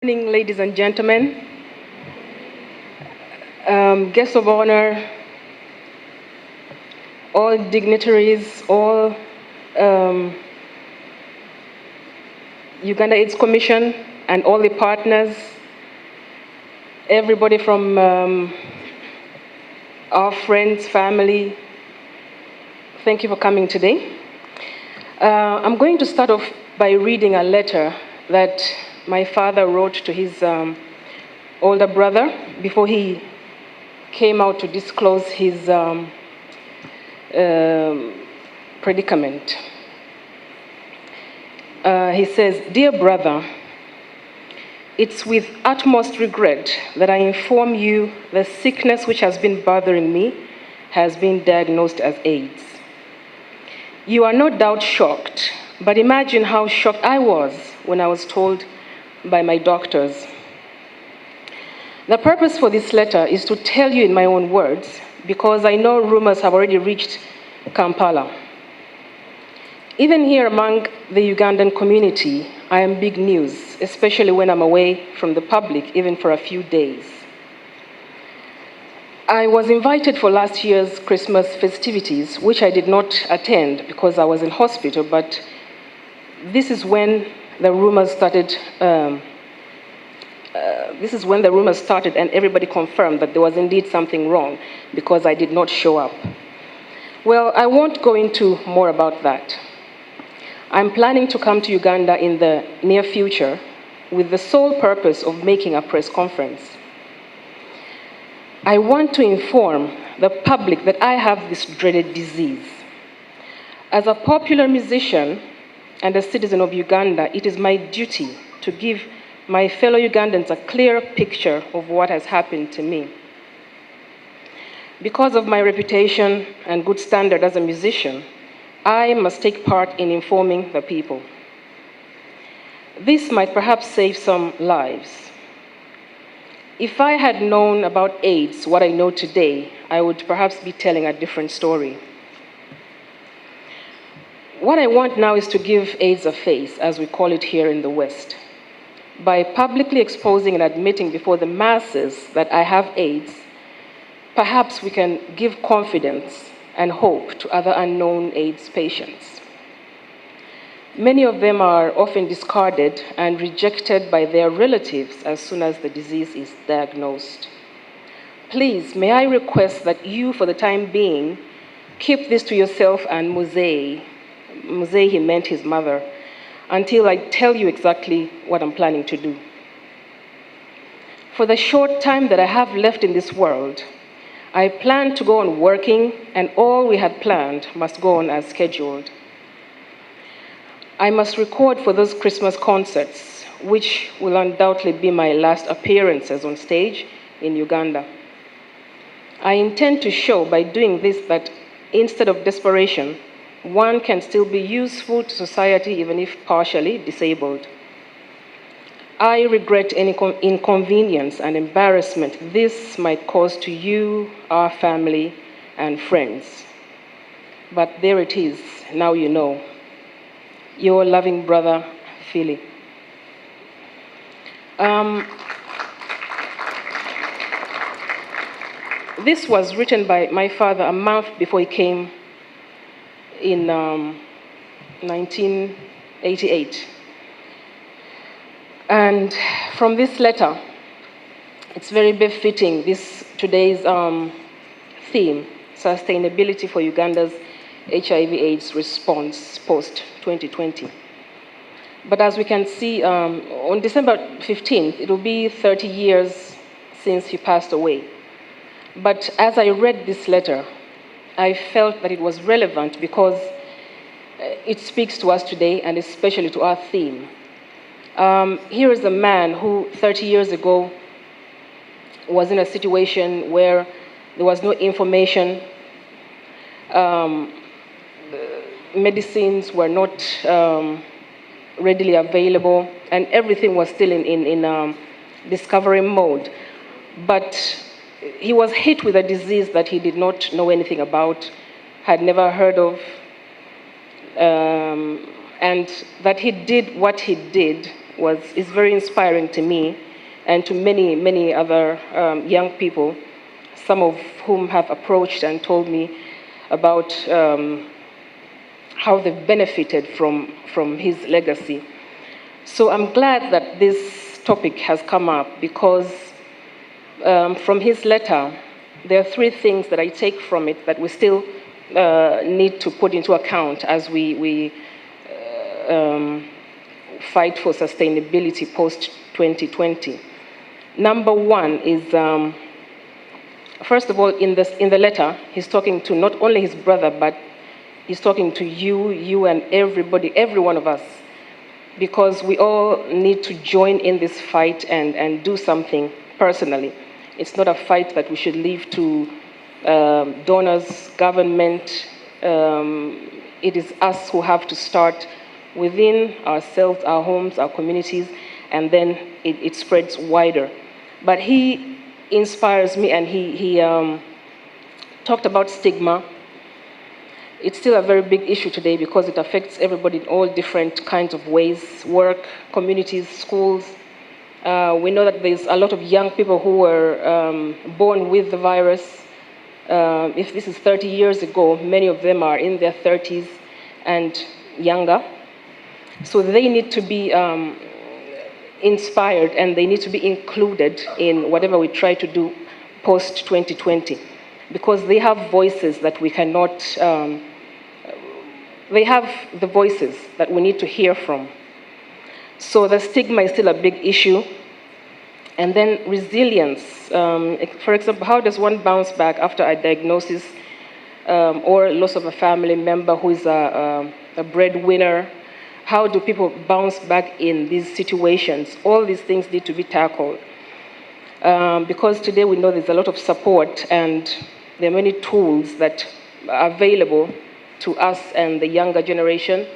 Good morning, ladies and gentlemen, guests of honor, all dignitaries, all um, Uganda AIDS Commission, and all the partners, everybody from our friends, family. Thank you for coming today. I'm going to start off by reading a letter that my father wrote to his older brother before he came out to disclose his predicament. He says, "Dear brother, it's with utmost regret that I inform you the sickness which has been bothering me has been diagnosed as AIDS. You are no doubt shocked, but imagine how shocked I was when I was told by my doctors. The purpose for this letter is to tell you in my own words, because I know rumors have already reached Kampala. Even here among the Ugandan community, I am big news, especially when I'm away from the public, even for a few days. I was invited for last year's Christmas festivities, which I did not attend because I was in hospital, but this is when the rumors started. And everybody confirmed that there was indeed something wrong because I did not show up. Well, I won't go into more about that. I'm planning to come to Uganda in the near future with the sole purpose of making a press conference. I want to inform the public that I have this dreaded disease. As a popular musician and a citizen of Uganda, it is my duty to give my fellow Ugandans a clear picture of what has happened to me. Because of my reputation and good standard as a musician, I must take part in informing the people. This might perhaps save some lives. If I had known about AIDS, what I know today, I would perhaps be telling a different story. What I want now is to give AIDS a face, as we call it here in the West. By publicly exposing and admitting before the masses that I have AIDS, perhaps we can give confidence and hope to other unknown AIDS patients. Many of them are often discarded and rejected by their relatives as soon as the disease is diagnosed. Please, may I request that you, for the time being, keep this to yourself and Musei, he meant his mother, until I tell you exactly what I'm planning to do. For the short time that I have left in this world, I plan to go on working, and all we had planned must go on as scheduled. I must record for those Christmas concerts, which will undoubtedly be my last appearances on stage in Uganda. I intend to show by doing this that instead of desperation, one can still be useful to society even if partially disabled. I regret any inconvenience and embarrassment this might cause to you, our family, and friends. But there it is, now you know. Your loving brother, Philly. This was written by my father a month before he came in 1988. And from this letter, it's very befitting today's theme, sustainability for Uganda's HIV/AIDS response post-2020. But as we can see, on December 15th, it will be 30 years since he passed away. But as I read this letter, I felt that it was relevant because it speaks to us today and especially to our theme. Here is a man who 30 years ago was in a situation where there was no information, medicines were not readily available, and everything was still in discovery mode. But he was hit with a disease that he did not know anything about, had never heard of, and that he did what he did is very inspiring to me and to many other young people, some of whom have approached and told me about how they've benefited from his legacy. So I'm glad that this topic has come up because from his letter, there are three things that I take from it that we still need to put into account as we fight for sustainability post-2020. Number one is, first of all, in the letter, he's talking to not only his brother, but he's talking to you and everybody, every one of us, because we all need to join in this fight and do something personally. It's not a fight that we should leave to donors, government. It is us who have to start within ourselves, our homes, our communities, and then it spreads wider. But he inspires me, and he talked about stigma. It's still a very big issue today because it affects everybody in all different kinds of ways: work, communities, schools. We know that there's a lot of young people who were born with the virus. If this is 30 years ago, many of them are in their 30s and younger. So they need to be inspired, and they need to be included in whatever we try to do post-2020, because they have voices that we cannot, they have the voices that we need to hear from. So the stigma is still a big issue. And then resilience. For example, how does one bounce back after a diagnosis or loss of a family member who is a breadwinner? How do people bounce back in these situations? All these things need to be tackled. Because today we know there's a lot of support, and there are many tools that are available to us and the younger generation.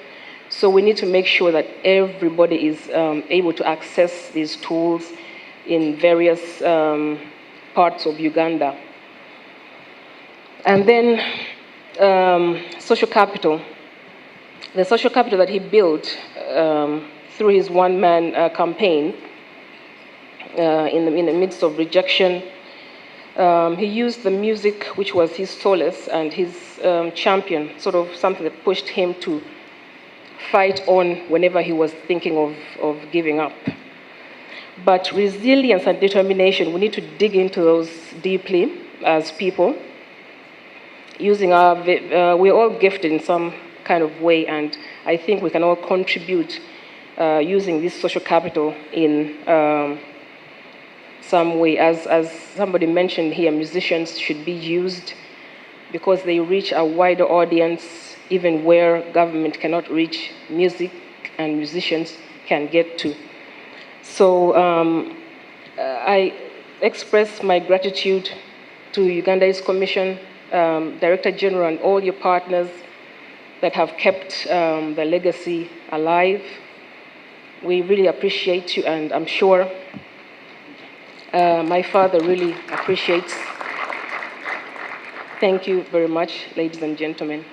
So we need to make sure that everybody is able to access these tools in various parts of Uganda. And then social capital. The social capital that he built through his one-man campaign in the midst of rejection. He used the music, which was his solace and his champion, sort of something that pushed him to fight on whenever he was thinking of giving up. But resilience and determination, we need to dig into those deeply as people. Using we're all gifted in some kind of way, and I think we can all contribute using this social capital in some way. As somebody mentioned here, musicians should be used because they reach a wider audience, even where government cannot reach. Music and musicians can get to. So I express my gratitude to Uganda-A's Commission, Director General, and all your partners that have kept the legacy alive. We really appreciate you, and I'm sure my father really appreciates. Thank you very much, ladies and gentlemen.